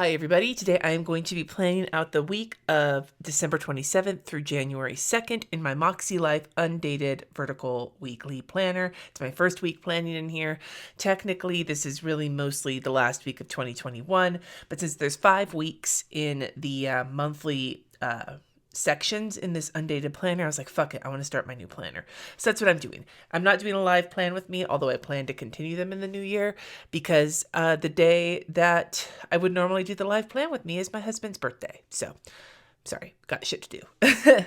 Hi everybody, today I am going to be planning out the week of December 27th through January 2nd in my Makselife undated vertical weekly planner. It's my first week planning in here. Technically, this is really mostly the last week of 2021, but since there's 5 weeks in the monthly sections in this undated planner, I was like, fuck it, I want to start my new planner. So that's what I'm doing. I'm not doing a live plan with me, although I plan to continue them in the new year, because the day that I would normally do the live plan with me is my husband's birthday. So, sorry, got shit to do.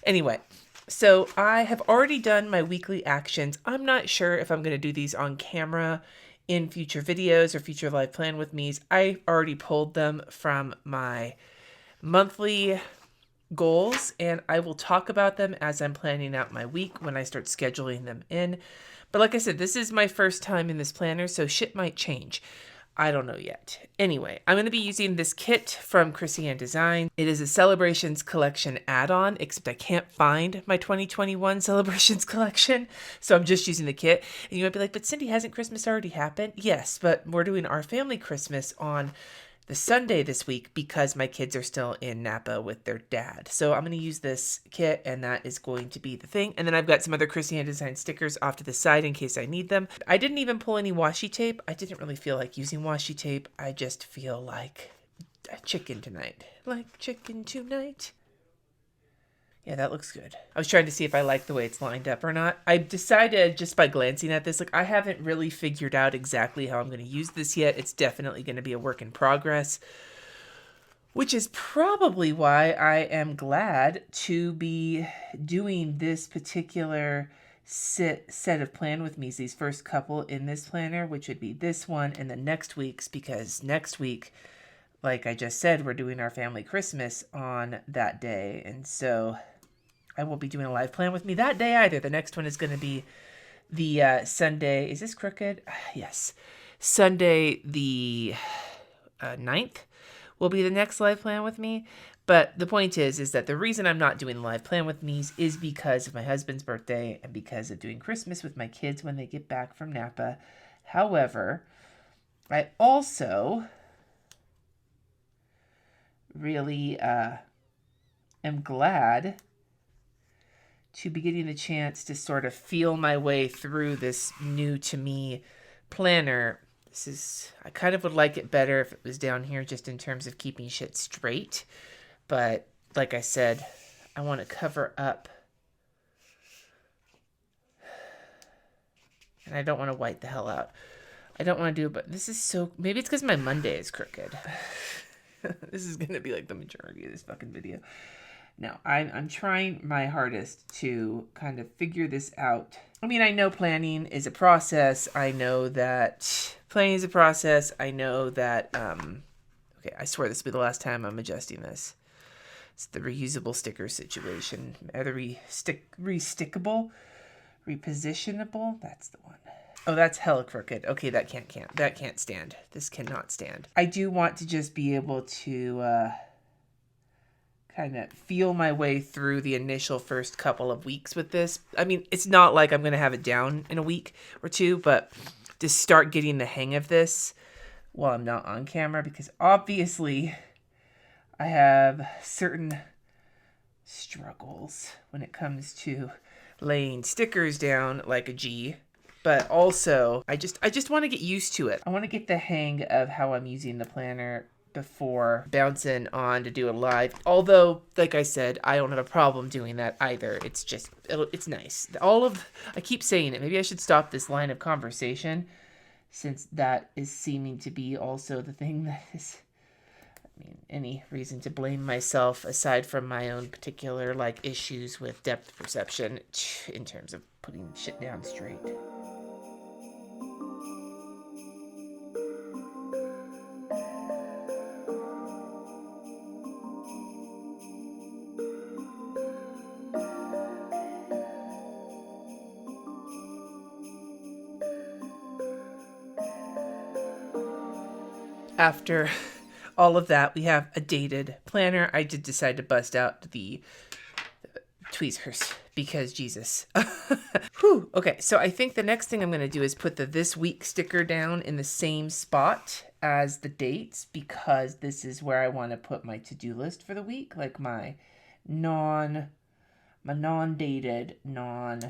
Anyway, so I have already done my weekly actions. I'm not sure if I'm going to do these on camera in future videos or future live plan with me's. I already pulled them from my monthly goals, and I will talk about them as I'm planning out my week when I start scheduling them in. But like I said, this is my first time in this planner, so shit might change. I don't know yet. Anyway, I'm going to be using this kit from Krissyanne Designs. It is a Celebrations Collection add-on, except I can't find my 2021 Celebrations Collection, so I'm just using the kit. And you might be like, but Cindy, hasn't Christmas already happened? Yes, but we're doing our family Christmas on the Sunday this week because my kids are still in Napa with their dad. So I'm going to use this kit, and that is going to be the thing. And then I've got some other Krissyanne Designs stickers off to the side in case I need them. I didn't even pull any washi tape. I didn't really feel like using washi tape. I just feel like a chicken tonight. Like chicken tonight. Yeah, that looks good. I was trying to see if I like the way it's lined up or not. I decided just by glancing at this, like I haven't really figured out exactly how I'm going to use this yet. It's definitely going to be a work in progress, which is probably why I am glad to be doing this particular set of plan with me's, these first couple in this planner, which would be this one and the next week's, because next week, like I just said, we're doing our family Christmas on that day. And so I won't be doing a live plan with me that day either. The next one is going to be the Sunday. Is this crooked? Yes. Sunday the 9th will be the next live plan with me. But the point is that the reason I'm not doing the live plan with me's is because of my husband's birthday and because of doing Christmas with my kids when they get back from Napa. However, I also really am glad to be getting the chance to sort of feel my way through this new to me planner. I kind of would like it better if it was down here just in terms of keeping shit straight. But like I said, I want to cover up. And I don't want to white the hell out. I don't want to do it, but this is so, maybe it's because my Monday is crooked. This is going to be like the majority of this fucking video. Now, I'm trying my hardest to kind of figure this out. I mean, I know planning is a process. I know that planning is a process. I know that, okay, I swear this will be the last time I'm adjusting this. It's the reusable sticker situation. Either restickable, repositionable. That's the one. Oh, that's hella crooked. Okay, that can't stand. This cannot stand. I do want to just be able to kind of feel my way through the initial first couple of weeks with this. I mean, it's not like I'm going to have it down in a week or two, but to start getting the hang of this while I'm not on camera, because obviously I have certain struggles when it comes to laying stickers down like a G. But also, I just want to get used to it. I want to get the hang of how I'm using the planner before bouncing on to do a live. Although, like I said, I don't have a problem doing that either. It's just, it's nice. I keep saying it. Maybe I should stop this line of conversation, since that is seeming to be also the thing that is, I mean, any reason to blame myself aside from my own particular, like, issues with depth perception in terms of putting shit down straight. After all of that, we have a dated planner. I did decide to bust out the tweezers because Jesus. Whew. Okay, so I think the next thing I'm going to do is put the this week sticker down in the same spot as the dates, because this is where I want to put my to-do list for the week, like my non-dated, non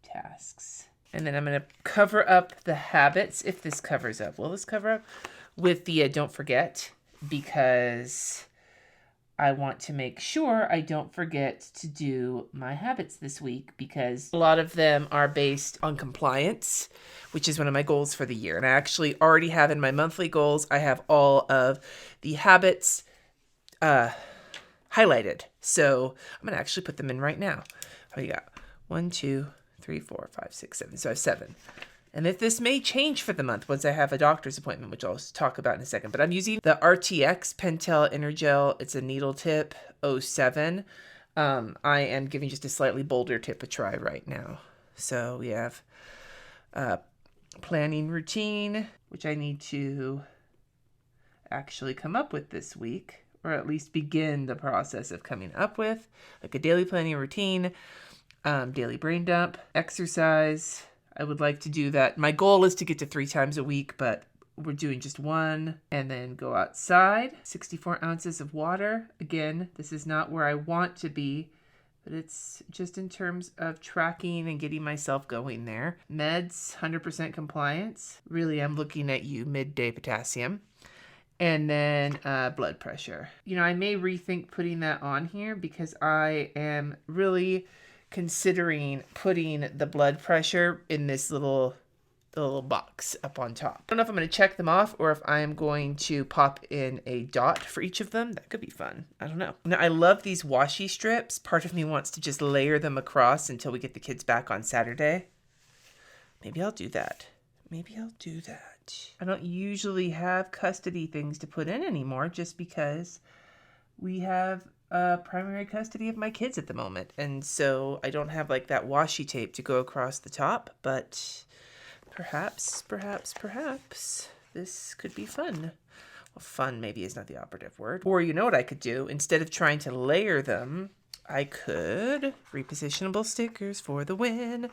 tasks. And then I'm going to cover up the habits, if this covers up. Will this cover up? With the don't forget, because I want to make sure I don't forget to do my habits this week, because a lot of them are based on compliance, which is one of my goals for the year. And I actually already have in my monthly goals, I have all of the habits highlighted. So I'm going to actually put them in right now. How you got? 1, 2, 3, 4, 5, 6, 7. So I have 7. And if this may change for the month once I have a doctor's appointment, which I'll talk about in a second. But I'm using the RTX Pentel Energel. It's a needle tip 07. I am giving just a slightly bolder tip a try right now. So we have planning routine, which I need to actually come up with this week, or at least begin the process of coming up with, like a daily planning routine, daily brain dump, exercise. I would like to do that. My goal is to get to 3 times a week, but we're doing just 1, and then go outside. 64 ounces of water. Again, this is not where I want to be, but it's just in terms of tracking and getting myself going there. Meds, 100% compliance. Really, I'm looking at you, midday potassium. And then blood pressure. You know, I may rethink putting that on here, because I am really considering putting the blood pressure in this little box up on top. I don't know if I'm going to check them off or if I am going to pop in a dot for each of them. That could be fun. I don't know. Now, I love these washi strips. Part of me wants to just layer them across until we get the kids back on Saturday. Maybe I'll do that. I don't usually have custody things to put in anymore, just because we have primary custody of my kids at the moment. And so I don't have like that washi tape to go across the top, but perhaps this could be fun. Well, fun maybe is not the operative word. Or you know what I could do? Instead of trying to layer them, I could repositionable stickers for the win.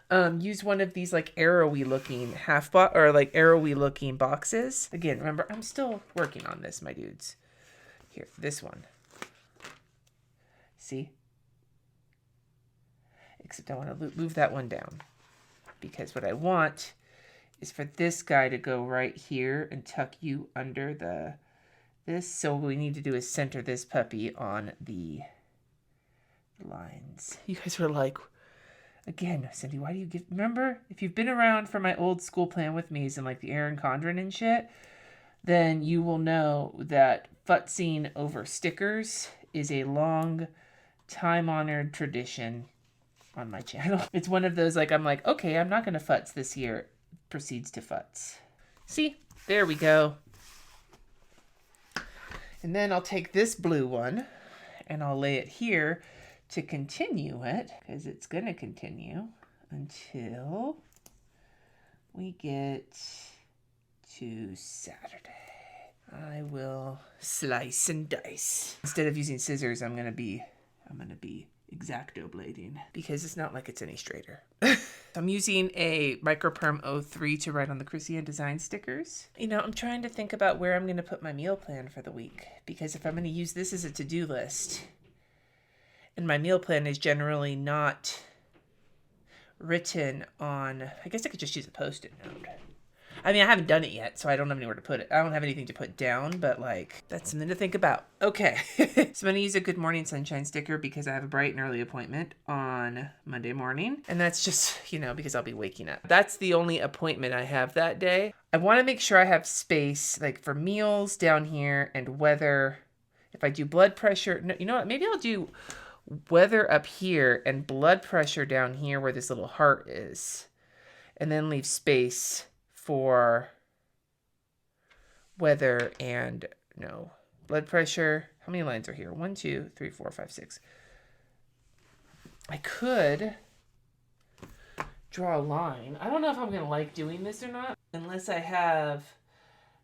Use one of these like arrowy looking arrowy looking boxes. Again, remember, I'm still working on this, my dudes. Here, this one. See? Except I want to move that one down, because what I want is for this guy to go right here and tuck you under this. So what we need to do is center this puppy on the lines. You guys were like, again, Cindy, why do you remember, if you've been around for my old school plan with me's and like the Erin Condren and shit, then you will know that futzing over stickers is a long time-honored tradition on my channel. It's one of those, like, I'm like, okay, I'm not going to futz this year. Proceeds to futz. See? There we go. And then I'll take this blue one and I'll lay it here to continue it, because it's going to continue until we get to Saturday. I will slice and dice. Instead of using scissors, I'm gonna be X-Acto blading, because it's not like it's any straighter. I'm using a Microperm 03 to write on the Krissyanne Designs stickers. You know, I'm trying to think about where I'm going to put my meal plan for the week, because if I'm going to use this as a to-do list, and my meal plan is generally not written on, I guess I could just use a Post-it note. I mean, I haven't done it yet, so I don't have anywhere to put it. I don't have anything to put down, but like, that's something to think about. Okay. So I'm going to use a Good Morning Sunshine sticker, because I have a bright and early appointment on Monday morning. And that's just, you know, because I'll be waking up. That's the only appointment I have that day. I want to make sure I have space, like, for meals down here, and weather. If I do blood pressure, no, you know what? Maybe I'll do weather up here and blood pressure down here where this little heart is. And then leave space for weather and blood pressure. How many lines are here? 1, 2, 3, 4, 5, 6. I could draw a line. I don't know if I'm going to like doing this or not, unless I have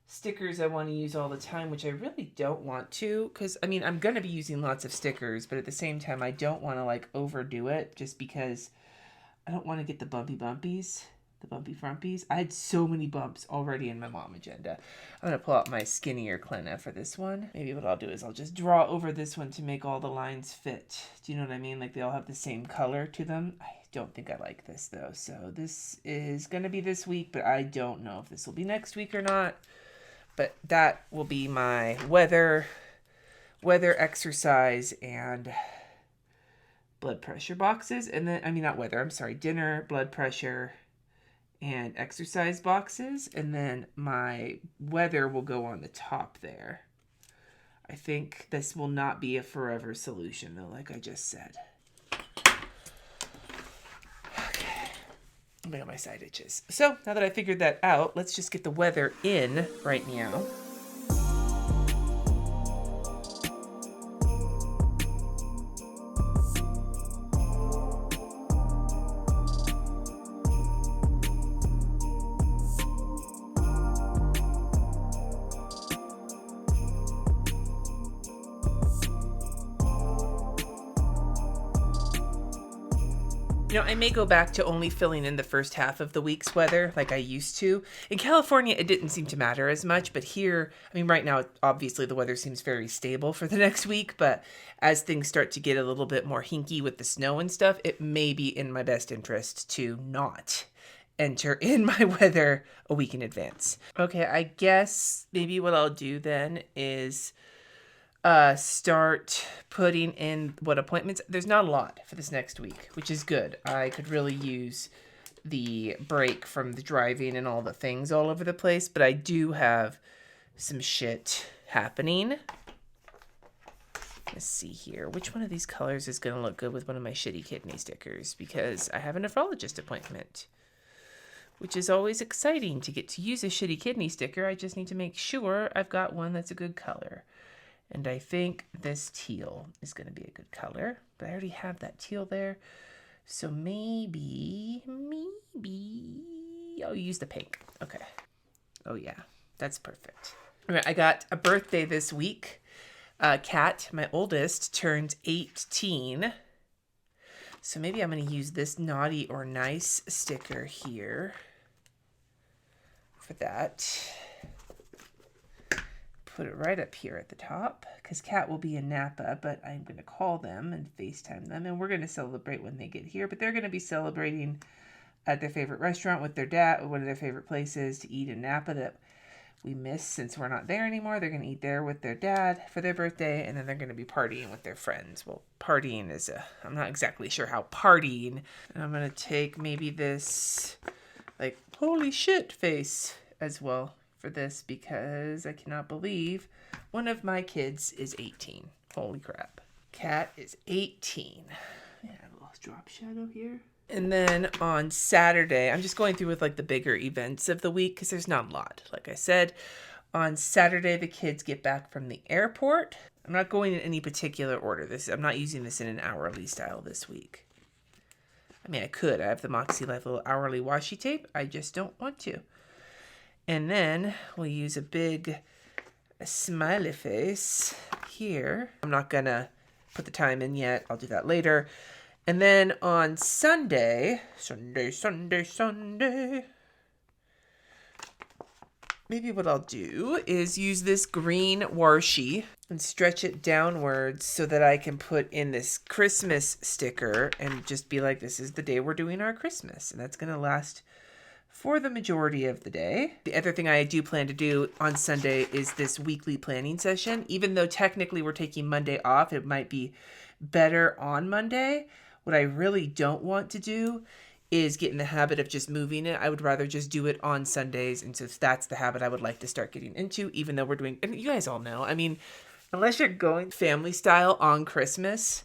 stickers I want to use all the time, which I really don't want to, because I mean, I'm going to be using lots of stickers, but at the same time, I don't want to like overdo it just because I don't want to get the bumpy bumpies, the bumpy frumpies. I had so many bumps already in my mom agenda. I'm going to pull out my skinnier Clenna for this one. Maybe what I'll do is I'll just draw over this one to make all the lines fit. Do you know what I mean? Like they all have the same color to them. I don't think I like this though. So this is going to be this week, but I don't know if this will be next week or not. But that will be my weather, exercise, and blood pressure boxes. And then, I mean, not weather, I'm sorry, dinner, blood pressure, and exercise boxes. And then my weather will go on the top there. I think this will not be a forever solution, though, like I just said. I got my side itches. So now that I figured that out, let's just get the weather in right now. You know, I may go back to only filling in the first half of the week's weather like I used to. In California, it didn't seem to matter as much, but here, I mean, right now, obviously the weather seems very stable for the next week, but as things start to get a little bit more hinky with the snow and stuff, it may be in my best interest to not enter in my weather a week in advance. Okay, I guess maybe what I'll do then is start putting in what appointments. There's not a lot for this next week, which is good. I could really use the break from the driving and all the things all over the place, but I do have some shit happening. Let's see here. Which one of these colors is going to look good with one of my shitty kidney stickers? Because I have a nephrologist appointment, which is always exciting to get to use a shitty kidney sticker. I just need to make sure I've got one that's a good color. And I think this teal is going to be a good color. But I already have that teal there. So maybe I'll use the pink. Okay. Oh, yeah. That's perfect. All right, I got a birthday this week. Kat, my oldest, turns 18. So maybe I'm going to use this naughty or nice sticker here for that. Put it right up here at the top because Kat will be in Napa, but I'm going to call them and FaceTime them, and we're going to celebrate when they get here. But they're going to be celebrating at their favorite restaurant with their dad, one of their favorite places to eat in Napa that we miss since we're not there anymore. They're going to eat there with their dad for their birthday, and then they're going to be partying with their friends. Well, partying is I'm not exactly sure how partying. And I'm going to take maybe this, like, holy shit face as well for this because I cannot believe one of my kids is 18. Holy crap. Kat is 18. Yeah, a little drop shadow here. And then on Saturday, I'm just going through with like the bigger events of the week because there's not a lot. Like I said, on Saturday, the kids get back from the airport. I'm not going in any particular order. I'm not using this in an hourly style this week. I mean, I could. I have the Makselife little hourly washi tape. I just don't want to. And then we'll use a big smiley face here. I'm not going to put the time in yet. I'll do that later. And then on Sunday, maybe what I'll do is use this green washi and stretch it downwards so that I can put in this Christmas sticker and just be like, this is the day we're doing our Christmas. And that's going to last for the majority of the day. The other thing I do plan to do on Sunday is this weekly planning session. Even though technically we're taking Monday off, it might be better on Monday. What I really don't want to do is get in the habit of just moving it. I would rather just do it on Sundays. And so that's the habit I would like to start getting into, even though we're doing, and you guys all know, I mean, unless you're going family style on Christmas,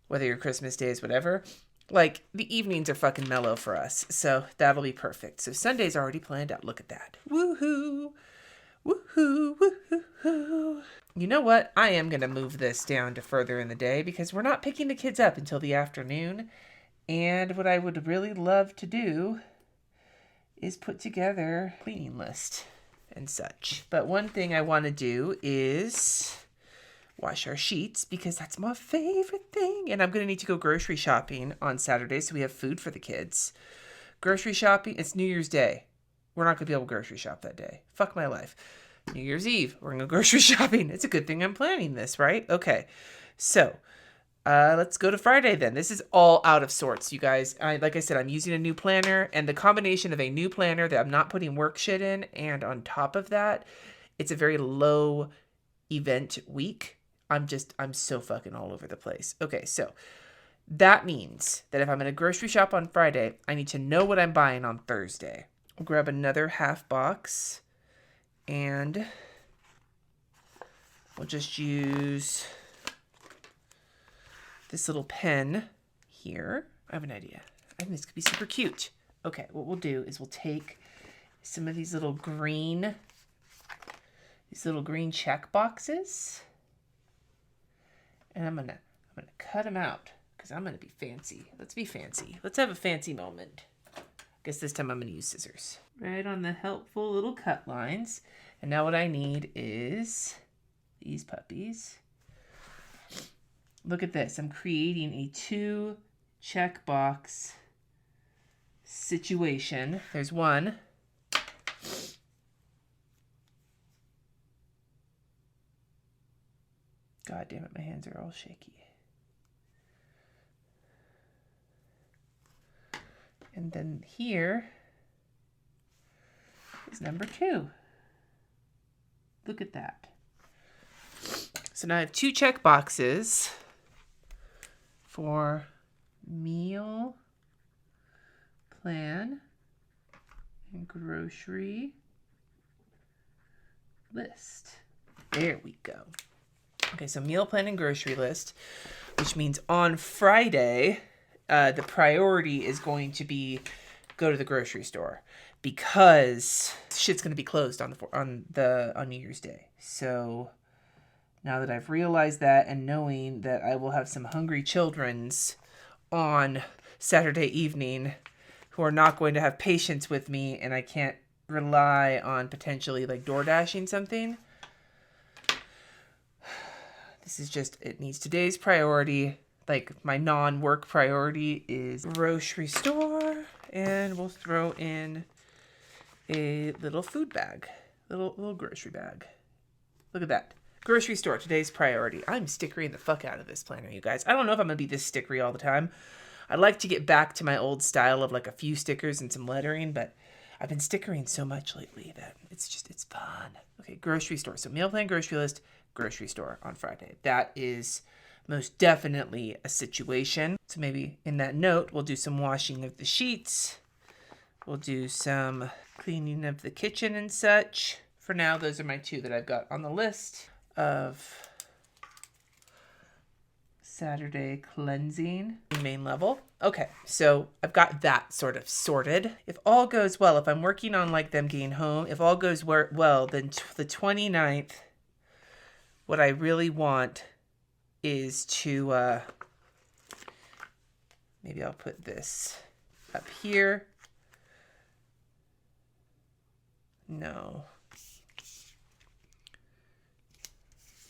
whether your Christmas day is whatever, like the evenings are fucking mellow for us. So that'll be perfect. So Sunday's already planned out. Look at that. Woohoo. Woohoo. Woohoo. You know what? I am going to move this down to further in the day because we're not picking the kids up until the afternoon. And what I would really love to do is put together a cleaning list and such. But one thing I want to do is wash our sheets because that's my favorite thing. And I'm going to need to go grocery shopping on Saturday so we have food for the kids. Grocery shopping, it's New Year's Day. We're not going to be able to grocery shop that day. Fuck my life. New Year's Eve, we're going to go grocery shopping. It's a good thing I'm planning this, right? Okay. So, let's go to Friday then. This is all out of sorts, you guys. Like I said, I'm using a new planner, and the combination of a new planner that I'm not putting work shit in, and on top of that, it's a very low event week. I'm so fucking all over the place. Okay, so that means that if I'm going to grocery shop on Friday, I need to know what I'm buying on Thursday. I'll grab another half box, and we'll just use this little pen here. I have an idea. I think this could be super cute. Okay, what we'll do is we'll take some of these little green check boxes, and I'm gonna cut them out because I'm gonna be fancy. Let's be fancy. Let's have a fancy moment. I guess this time I'm gonna use scissors. Right on the helpful little cut lines. And now what I need is these puppies. Look at this. I'm creating a 2 checkbox situation. There's one. God damn it, my hands are all shaky. And then here is number 2. Look at that. So now I have 2 check boxes for meal plan and grocery list. There we go. Okay, so meal plan and grocery list, which means on Friday, the priority is going to be go to the grocery store because shit's going to be closed on New Year's Day. So now that I've realized that and knowing that I will have some hungry childrens on Saturday evening who are not going to have patience with me and I can't rely on potentially like door dashing something. This is just, it needs today's priority. Like my non-work priority is grocery store, and we'll throw in a little food bag, little grocery bag. Look at that. Grocery store, today's priority. I'm stickerying the fuck out of this planner, you guys. I don't know if I'm going to be this stickery all the time. I'd like to get back to my old style of like a few stickers and some lettering, but I've been stickering so much lately that it's fun. Okay, grocery store. So meal plan, grocery list, grocery store on Friday. That is most definitely a situation. So maybe in that note, we'll do some washing of the sheets. We'll do some cleaning of the kitchen and such. For now, those are my 2 that I've got on the list of Saturday cleansing main level. Okay, so I've got that sort of sorted. If all goes well, if I'm working on like them getting home, if all goes well, then the 29th, what I really want is to, maybe I'll put this up here. No.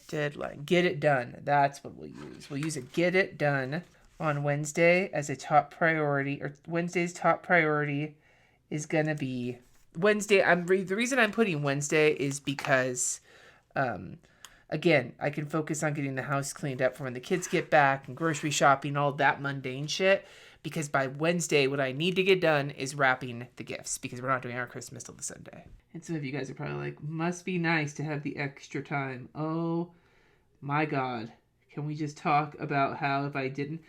Deadline. Get it done. That's what we'll use. We'll use a get it done on Wednesday as a top priority, or Wednesday's top priority is going to be Wednesday. The reason I'm putting Wednesday is because, again, I can focus on getting the house cleaned up for when the kids get back and grocery shopping, all that mundane shit. Because by Wednesday, what I need to get done is wrapping the gifts because we're not doing our Christmas till the Sunday. And some of you guys are probably like, must be nice to have the extra time. Oh my God. Can we just talk about how if I didn't...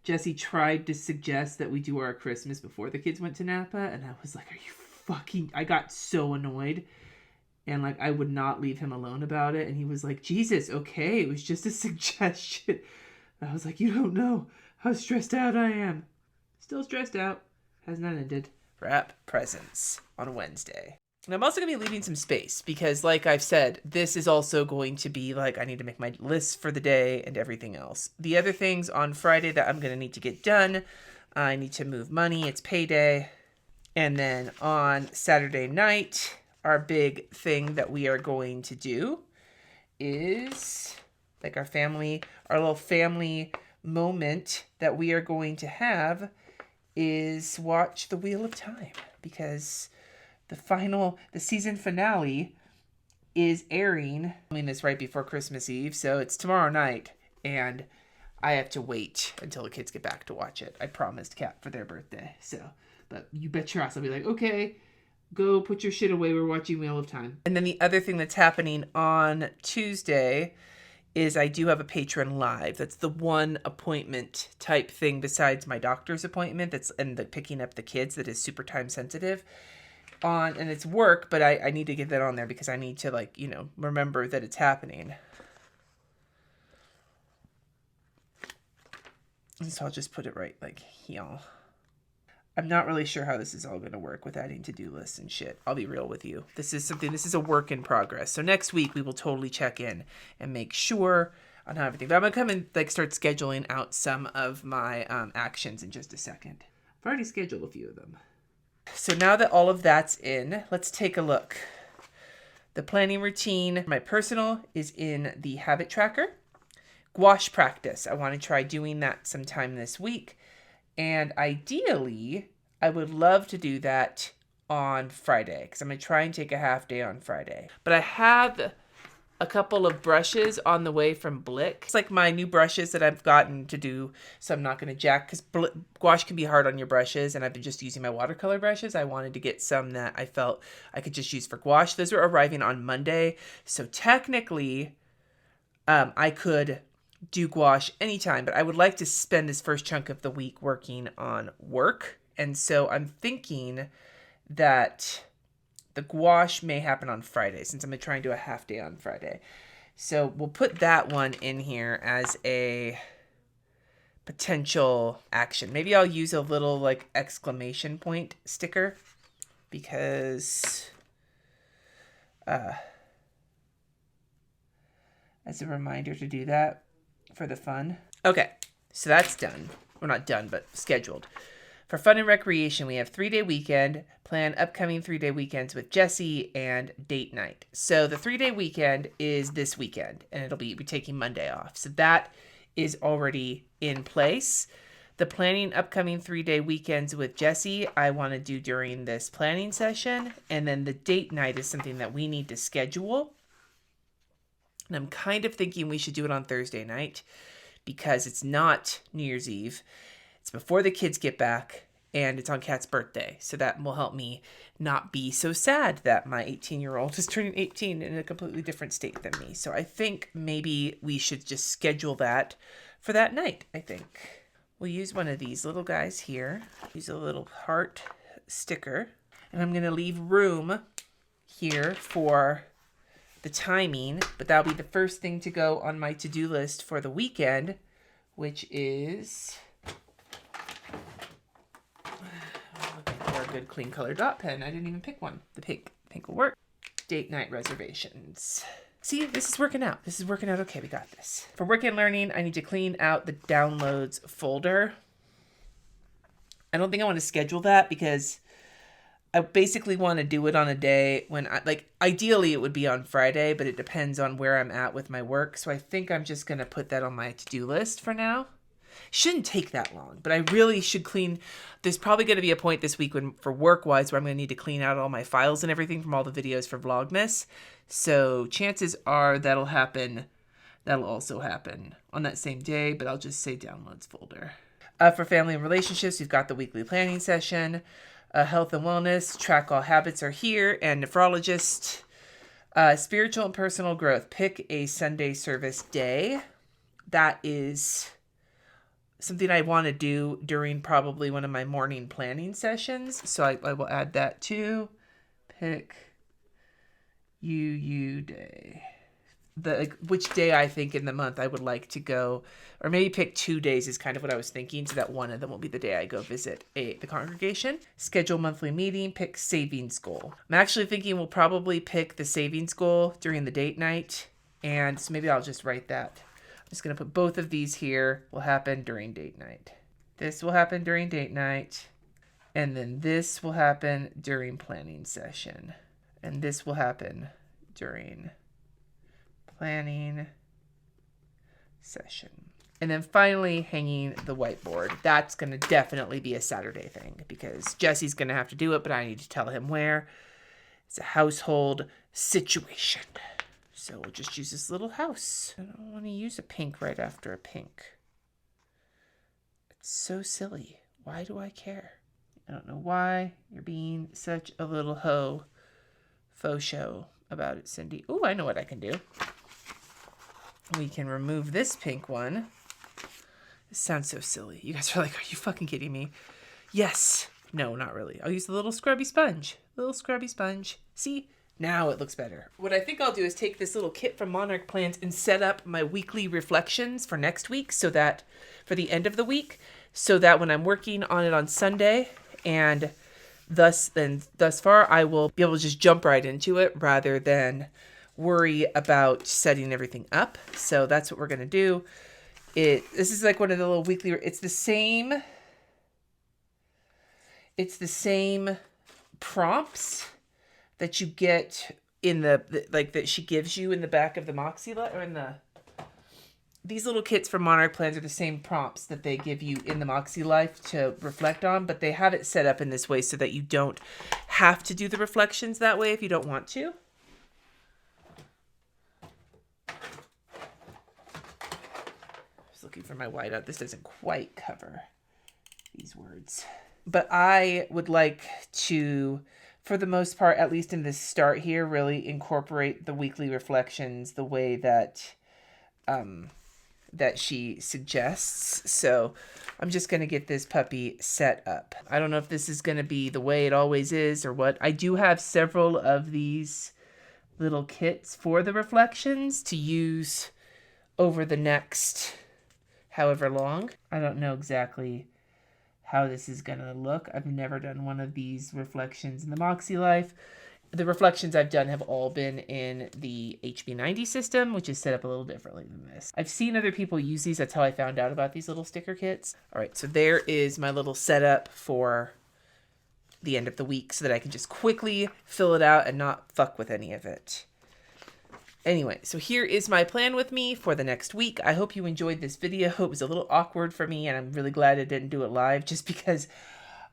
Jesse tried to suggest that we do our Christmas before the kids went to Napa. And I was like, are you fucking... I got so annoyed. And like, I would not leave him alone about it. And he was like, Jesus, okay, it was just a suggestion. I was like, you don't know how stressed out I am. Still stressed out. Has not ended. Wrap presents on Wednesday. And I'm also going to be leaving some space because, like I've said, this is also going to be like I need to make my list for the day and everything else. The other things on Friday that I'm going to need to get done, I need to move money. It's payday. And then on Saturday night, our big thing that we are going to do is like our little family moment that we are going to have is watch the Wheel of Time, because the season finale is airing. I mean, it's right before Christmas Eve, so it's tomorrow night, and I have to wait until the kids get back to watch it. I promised Kat for their birthday, so, but you bet your ass I'll be like, okay, go put your shit away, we're watching Wheel of Time. And then the other thing that's happening on Tuesday is I do have a patron live. That's the one appointment type thing besides my doctor's appointment and the picking up the kids that is super time sensitive. And it's work, but I need to get that on there because I need to, like, you know, remember that it's happening. And so I'll just put it right like here. I'm not really sure how this is all going to work with adding to-do lists and shit. I'll be real with you. This is a work in progress. So next week we will totally check in and make sure on how everything. But I'm going to come and like start scheduling out some of my actions in just a second. I've already scheduled a few of them. So now that all of that's in, let's take a look. The planning routine, my personal, is in the habit tracker. Gouache practice. I want to try doing that sometime this week. And ideally, I would love to do that on Friday because I'm going to try and take a half day on Friday. But I have a couple of brushes on the way from Blick. It's like my new brushes that I've gotten to do, so I'm not going to jack because gouache can be hard on your brushes, and I've been just using my watercolor brushes. I wanted to get some that I felt I could just use for gouache. Those are arriving on Monday, so technically I could do gouache anytime, but I would like to spend this first chunk of the week working on work, and so I'm thinking that the gouache may happen on Friday since I'm going to try and do a half day on Friday. So we'll put that one in here as a potential action. Maybe I'll use a little like exclamation point sticker because as a reminder to do that for the fun. Okay, so that's done. We're not done, but scheduled. For fun and recreation, we have 3-day weekend, plan upcoming 3-day weekends with Jesse, and date night. So the 3-day weekend is this weekend, and we're taking Monday off. So that is already in place. The planning upcoming 3-day weekends with Jesse, I want to do during this planning session. And then the date night is something that we need to schedule. And I'm kind of thinking we should do it on Thursday night because it's not New Year's Eve. It's before the kids get back, and it's on Kat's birthday. So that will help me not be so sad that my 18-year-old is turning 18 in a completely different state than me. So I think maybe we should just schedule that for that night, I think. We'll use one of these little guys here. Use a little heart sticker. And I'm going to leave room here for the timing, but that'll be the first thing to go on my to-do list for the weekend, which is a good clean color dot pen. I didn't even pick one. The pink will work. Date night reservations. See, this is working out. This is working out okay. We got this. For work and learning, I need to clean out the downloads folder. I don't think I want to schedule that because I basically want to do it on a day when ideally it would be on Friday, but it depends on where I'm at with my work. So I think I'm just going to put that on my to-do list for now. Shouldn't take that long, but I really should clean. There's probably going to be a point this week for work-wise where I'm going to need to clean out all my files and everything from all the videos for Vlogmas. So chances are that'll happen. That'll also happen on that same day, but I'll just say downloads folder. For family and relationships, we've got the weekly planning session. Health and wellness, track all habits are here, and nephrologist. Spiritual and personal growth, pick a Sunday service day. That is something I want to do during probably one of my morning planning sessions. So I will add that too. Pick UU day. Which day I think in the month I would like to go, or maybe pick 2 days is kind of what I was thinking, so that one of them will be the day I go visit the congregation. Schedule monthly meeting, pick savings goal. I'm actually thinking we'll probably pick the savings goal during the date night, and so maybe I'll just write that. I'm just going to put both of these here will happen during date night. This will happen during date night, and then this will happen during planning session. And this will happen during planning session. And then finally hanging the whiteboard. That's going to definitely be a Saturday thing because Jesse's going to have to do it, but I need to tell him where. It's a household situation. So we'll just use this little house. I don't want to use a pink right after a pink. It's so silly. Why do I care? I don't know why you're being such a little hoe faux show about it, Cindy. Oh, I know what I can do. We can remove this pink one. This sounds so silly. You guys are like, are you fucking kidding me? Yes. No, not really. I'll use the little scrubby sponge. Little scrubby sponge. See? Now it looks better. What I think I'll do is take this little kit from Monarch Plans and set up my weekly reflections for next week so that, for the end of the week, so that when I'm working on it on Sunday and thus far, I will be able to just jump right into it rather than worry about setting everything up. So that's what we're going to do. This is like one of the little weekly, it's the same prompts that you get in that she gives you in the back of the Makselife, or these little kits from Monarch Plans are the same prompts that they give you in the Makselife to reflect on, but they have it set up in this way so that you don't have to do the reflections that way if you don't want to. Looking for my whiteout. This doesn't quite cover these words. But I would like to, for the most part, at least in this start here, really incorporate the weekly reflections the way that that she suggests. So I'm just going to get this puppy set up. I don't know if this is going to be the way it always is or what. I do have several of these little kits for the reflections to use over the next however long. I don't know exactly how this is going to look. I've never done one of these reflections in the Makselife. The reflections I've done have all been in the HB90 system, which is set up a little differently than this. I've seen other people use these. That's how I found out about these little sticker kits. All right, so there is my little setup for the end of the week so that I can just quickly fill it out and not fuck with any of it. Anyway, so here is my plan with me for the next week. I hope you enjoyed this video. It was a little awkward for me, and I'm really glad I didn't do it live just because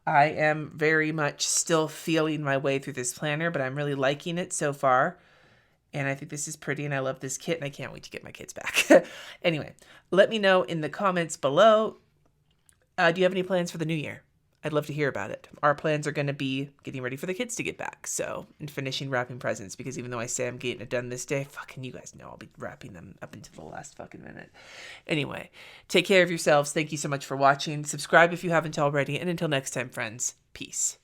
I am very much still feeling my way through this planner, but I'm really liking it so far. And I think this is pretty, and I love this kit, and I can't wait to get my kids back. Anyway, let me know in the comments below, do you have any plans for the new year? I'd love to hear about it. Our plans are going to be getting ready for the kids to get back. So, and finishing wrapping presents, because even though I say I'm getting it done this day, fucking you guys know I'll be wrapping them up until the last fucking minute. Anyway, take care of yourselves. Thank you so much for watching. Subscribe if you haven't already. And until next time, friends, peace.